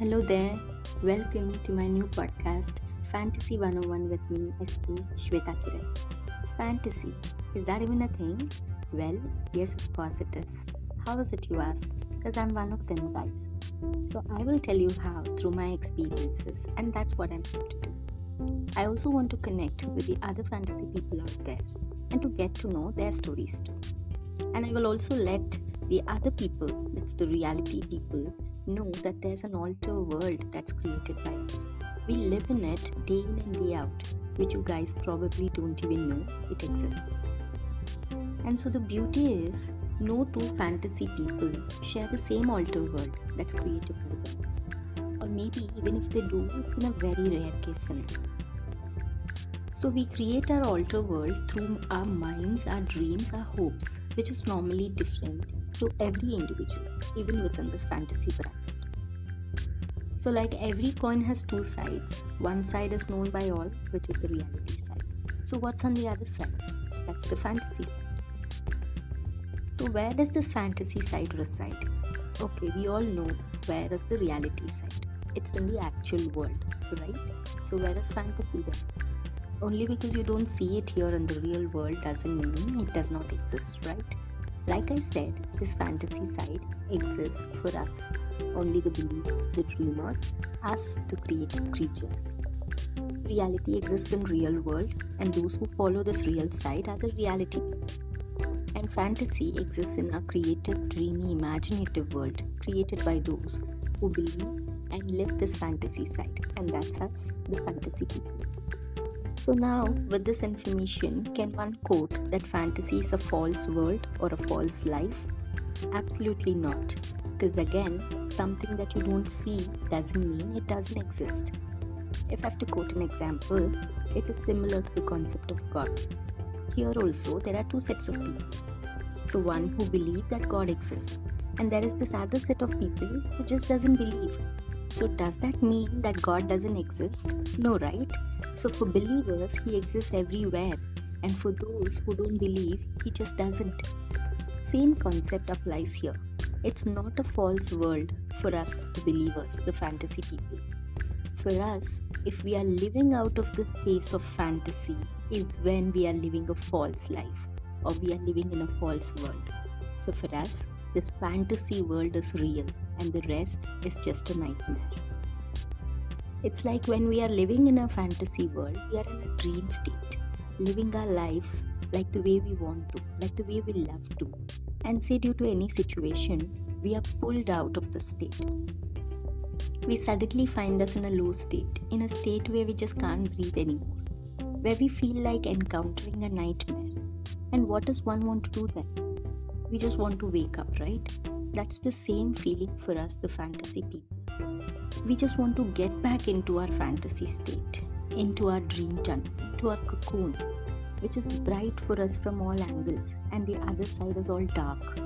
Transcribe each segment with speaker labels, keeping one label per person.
Speaker 1: Hello there, welcome to my new podcast, Fantasy 101 with me, SK Shweta Kiran. Fantasy, is that even a thing? Well, yes, of course it is. How is it, you ask? Because I'm one of them guys. So I will tell you how through my experiences, and that's what I'm here to do. I also want to connect with the other fantasy people out there and to get to know their stories too. And I will also let the other people, that's the reality people, know that there's an alter world that's created by us. We live in it day in and day out, which you guys probably don't even know it exists. And so the beauty is, no two fantasy people share the same alter world that's created by them. Or maybe even if they do, it's in a very rare case scenario. So we create our alter world through our minds, our dreams, our hopes, which is normally different to every individual, even within this fantasy bracket. So like every coin has two sides. One side is known by all, which is the reality side. So what's on the other side? That's the fantasy side. So where does this fantasy side reside? Okay, we all know where is the reality side. It's in the actual world, right? So where is fantasy then? Only because you don't see it here in the real world doesn't mean it does not exist, right? Like I said, this fantasy side exists for us, only the believers, the dreamers, us, the creative creatures. Reality exists in real world, and those who follow this real side are the reality people. And fantasy exists in a creative, dreamy, imaginative world created by those who believe and live this fantasy side, and that's us, the fantasy people. So now, with this information, can one quote that fantasy is a false world or a false life? Absolutely not. Because again, something that you don't see doesn't mean it doesn't exist. If I have to quote an example, it is similar to the concept of God. Here also, there are two sets of people. So one who believe that God exists, and there is this other set of people who just doesn't believe. So does that mean that God doesn't exist? No, right? So for believers, He exists everywhere. And for those who don't believe, He just doesn't. Same concept applies here. It's not a false world for us, the believers, the fantasy people. For us, if we are living out of the space of fantasy, is when we are living a false life, or we are living in a false world. So for us, this fantasy world is real, and the rest is just a nightmare. It's like when we are living in a fantasy world, we are in a dream state, living our life like the way we want to, like the way we love to. And say due to any situation, we are pulled out of the state. We suddenly find us in a low state, in a state where we just can't breathe anymore, where we feel like encountering a nightmare. And what does one want to do then? We just want to wake up, right? That's the same feeling for us, the fantasy people. We just want to get back into our fantasy state, into our dream tunnel, into our cocoon, which is bright for us from all angles, and the other side is all dark.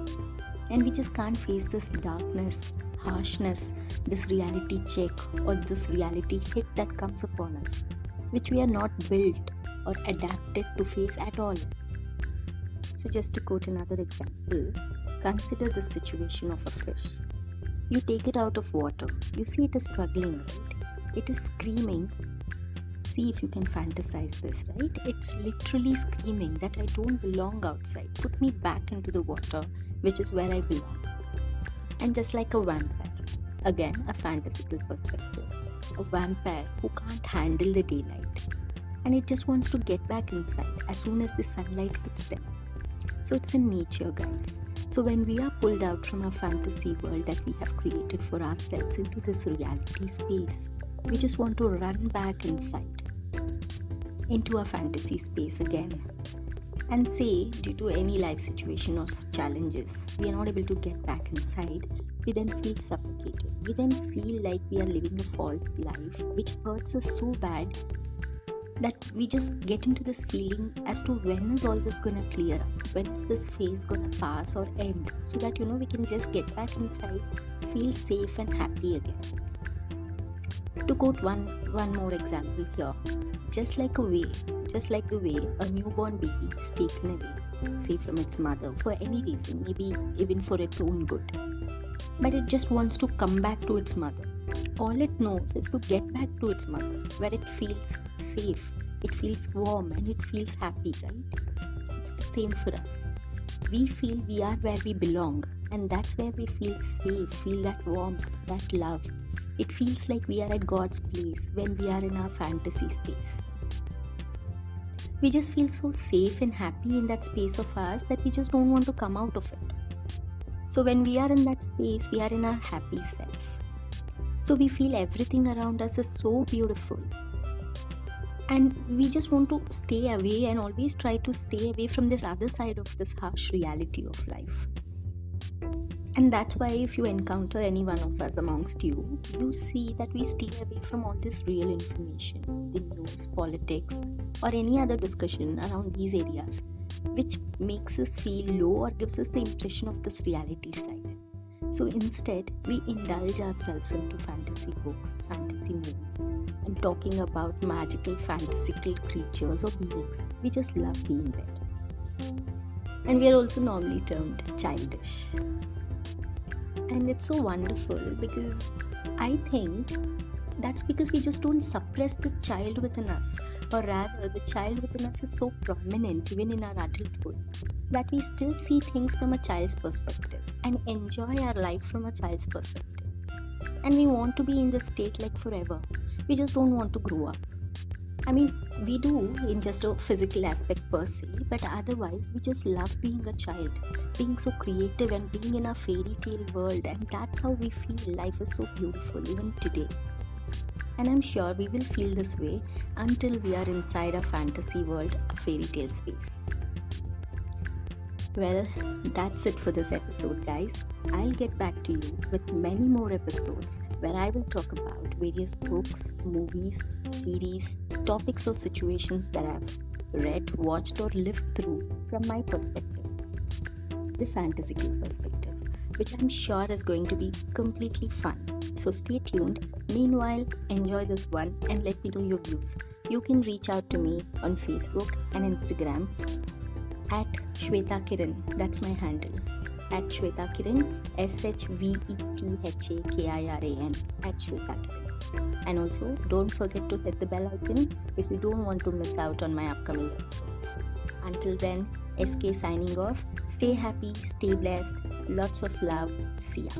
Speaker 1: And we just can't face this darkness, harshness, this reality check, or this reality hit that comes upon us, which we are not built or adapted to face at all. So just to quote another example, consider the situation of a fish. You take it out of water. You see it is struggling, right? It is screaming. See if you can fantasize this, right? It's literally screaming that I don't belong outside. Put me back into the water, which is where I belong. And just like a vampire, again a fantastical perspective, a vampire who can't handle the daylight, and it just wants to get back inside as soon as the sunlight hits them. So it's in nature, guys. So when we are pulled out from our fantasy world that we have created for ourselves into this reality space, we just want to run back inside, into our fantasy space again. And say, due to any life situation or challenges, we are not able to get back inside, we then feel suffocated. We then feel like we are living a false life, which hurts us so bad that we just get into this feeling as to when is all this gonna clear up, when is this phase gonna pass or end, so that we can just get back inside, feel safe and happy again. To quote one more example here, just like the way a newborn baby is taken away, say from its mother for any reason, maybe even for its own good, but it just wants to come back to its mother. All it knows is to get back to its mother, where it feels safe, it feels warm, and it feels happy, right? It's the same for us. We feel we are where we belong, and that's where we feel safe, feel that warmth, that love. It feels like we are at God's place when we are in our fantasy space. We just feel so safe and happy in that space of ours that we just don't want to come out of it. So when we are in that space, we are in our happy self. So we feel everything around us is so beautiful. And we just want to stay away and always try to stay away from this other side of this harsh reality of life. And that's why if you encounter any one of us amongst you, you see that we stay away from all this real information, the news, politics, or any other discussion around these areas, which makes us feel low or gives us the impression of this reality side. So instead, we indulge ourselves into fantasy books, fantasy movies, and talking about magical, fantastical creatures or beings. We just love being there. And we are also normally termed childish. And it's so wonderful because I think that's because we just don't suppress the child within us, or rather, the child within us is so prominent even in our adulthood that we still see things from a child's perspective and enjoy our life from a child's perspective. And we want to be in this state like forever. We just don't want to grow up. I mean, we do in just a physical aspect per se, but otherwise we just love being a child, being so creative and being in a fairy tale world, and that's how we feel life is so beautiful even today. And I'm sure we will feel this way until we are inside a fantasy world, a fairy tale space. Well, that's it for this episode, guys. I'll get back to you with many more episodes where I will talk about various books, movies, series, topics or situations that I've read, watched, or lived through from my perspective, the fantastical perspective, which I'm sure is going to be completely fun. So stay tuned. Meanwhile, enjoy this one and let me know your views. You can reach out to me on Facebook and Instagram at Shweta Kiran. That's my handle. At Shweta Kiran, SHVETHAKIRAN, at Shweta Kiran. And also, don't forget to hit the bell icon if you don't want to miss out on my upcoming episodes. Until then, SK signing off. Stay happy, stay blessed. Lots of love. See ya.